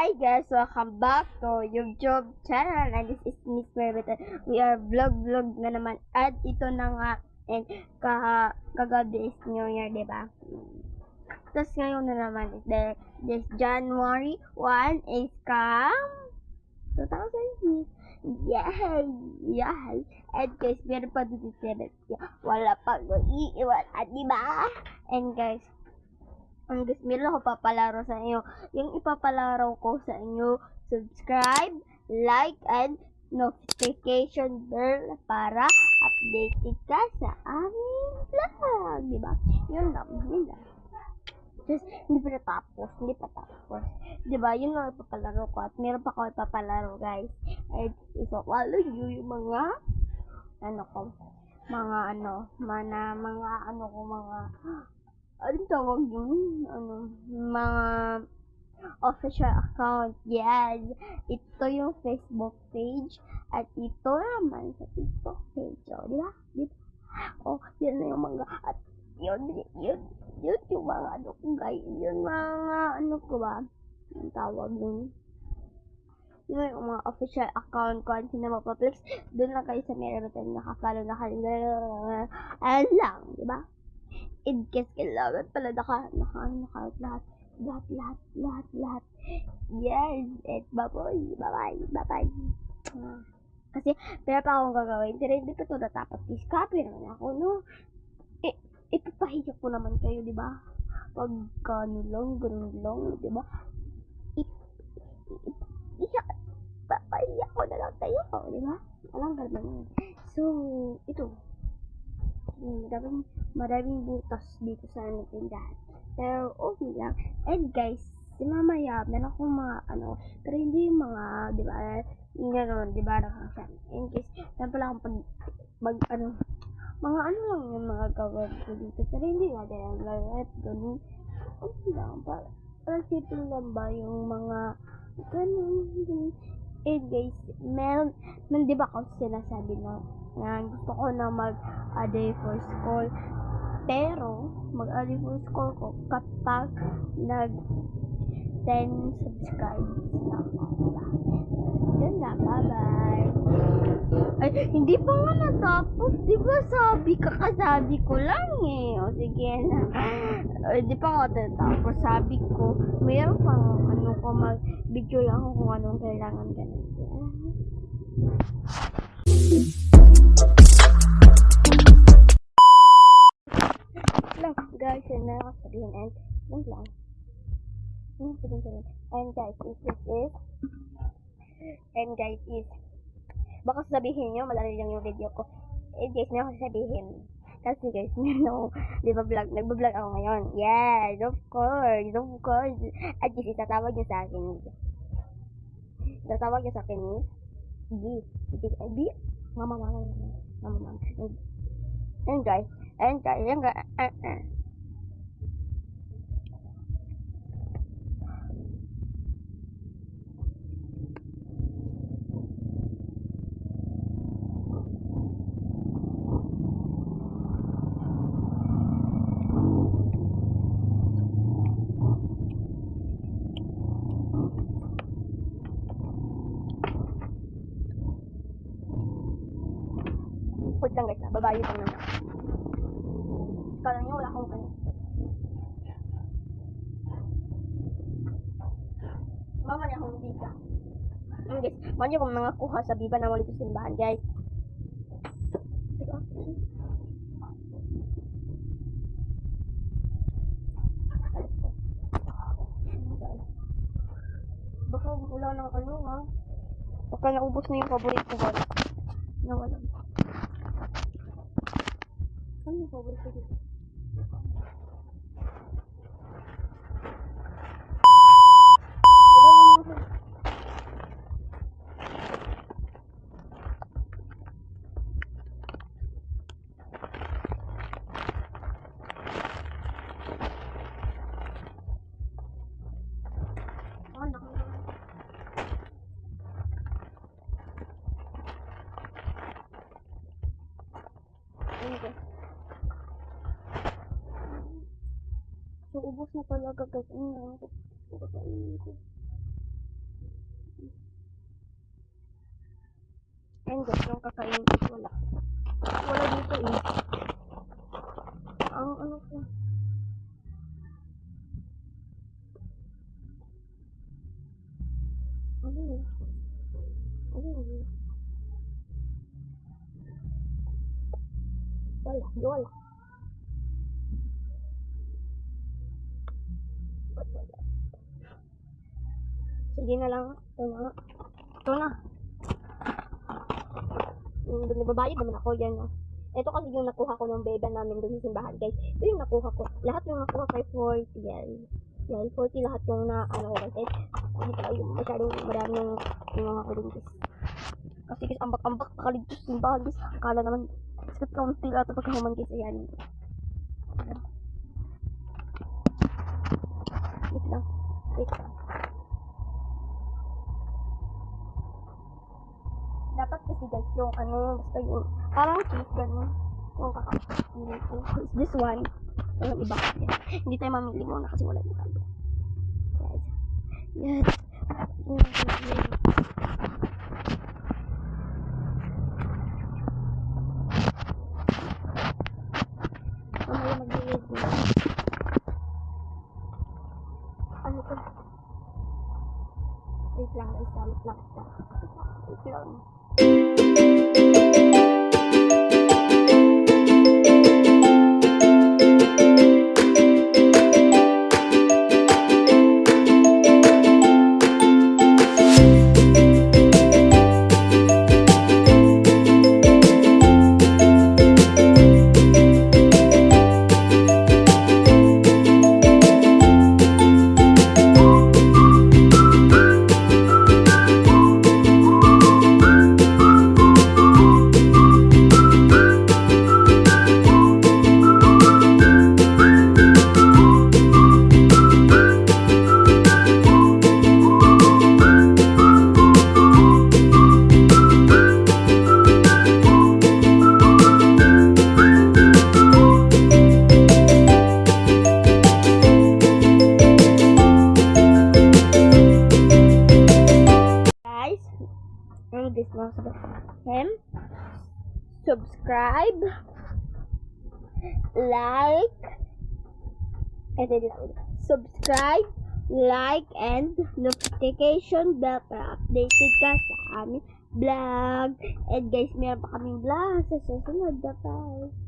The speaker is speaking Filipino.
Hi guys, welcome back to YouTube channel and this is Miss Merita. We are vlog na naman at ito na nga and kagabi is New Year, diba? Tapos ngayon na naman is this January 1 is 2000. Yay! And guys, meron pa dito wala pang iiwan, diba? And guys, meron ako papalaro sa inyo. Yung ipapalaro ko sa inyo, subscribe, like, and notification bell para updated ka sa aming vlog. Diba? Yun lang. Just, hindi pa tapos. Diba? Yun lang ipapalaro ko. At meron pa ako ipapalaro, guys. At ipapalo nyo yung mga anong tawag yun? Mga official account. Yes. Ito yung Facebook page. At ito naman sa TikTok page. O, diba? O, yun na yung mga, at yun yung mga guys. Yun mga, ko ba? Ang tawag yun. Yun yung mga official account ko. At sino magpa-flex. Doon lang kayo sa Merita. Nakafollow na kayo. Ayan lang. Diba? In case kailangan pala lahat. Yes. And bye-bye. Kasi, pero pa akong gagawin. Pero hindi pa ito natapos. Discopy naman ako, no? Ipapahiyak ko naman kayo, di ba? Pag ganun lang, di ba? Papahiyak ko na lang kayo, di ba? Alam ka naman. So, ito. Maraming butas dito sa tindahan. Pero okay lang. And guys, mamaya meron akong mga pero hindi yung mga, di ba? Ganoon, di ba? And guys, saan pala akong mga lang yung mga gawin ko dito. Pero hindi nga din lahat ganun. Okay lang. Parang simple lang ba yung mga ganun. And guys, meron di ba ako sinasabi na gusto ko na mag-aday for school. Pero, mag-aday for school ko kapag nag-10 subscribers na ako. Yun na, bye-bye. Ay, hindi pa nga natapos. Di ba kasabi ko lang eh. O sige na. Di pa nga natapos. Sabi ko, mayroon pang mag-video lang ako kung anong kailangan ganun. Guys, yun na ako sabihin and yun lang. And guys, baka sabihin nyo, madali lang yung video ko. And guys, may ako sabihin. Kasi guys, nagbablog ako ngayon. Yes, of course. At guys, itatawag nyo sa akin. B. Mama. And guys, put lang guys, babae pa naman. Kala nyo wala akong mama niya akong biga. Guys, manya kung mga kuha sa biba na wali sa simbahan guys. Baka wala ng ha. Baka naubos na yung favorite ko. Nawala. Ano yung favorite ko dito? So, ubos na talaga guys. guys, yung kakainin ko wala. Wala dito eh. Ang ano ko. Ano yun? Ano yun? Wala, wala. Sige na lang. Ito na. Ito na. Nagbabayad naman ako yan. No? Ito kasi yung nakuha ko ng beba namin doon sa simbahan, guys. Ito yung nakuha ko. Lahat yung nakuha kay 40 yan. Yan, 40 lahat yung na, ano ko guys. Hindi talaga yung masyadong marami yung mga ko din, guys. Kasi guys, ambak-ambak nakaligtos sa simbahan, guys. Akala naman, sakit kaunti lahat ang pagkahuman, guys. Ayan. Wait lang. Wait lang. Dapat kasi guys, yung ano, basta yung, parang cheese, gano'n. Yung kakainin ko. Is this one? Walang iba. Hindi tayo mamili muna kasi wala na tayo. Yes. Mamaya mag-release mo. Ano to? Wait lang guys, damit lang. Wait lang. This was him. Subscribe, like, subscribe, like, and notification bell para updated ka sa aming vlog. And guys, meron pa kaming vlog sa susunod. Bye.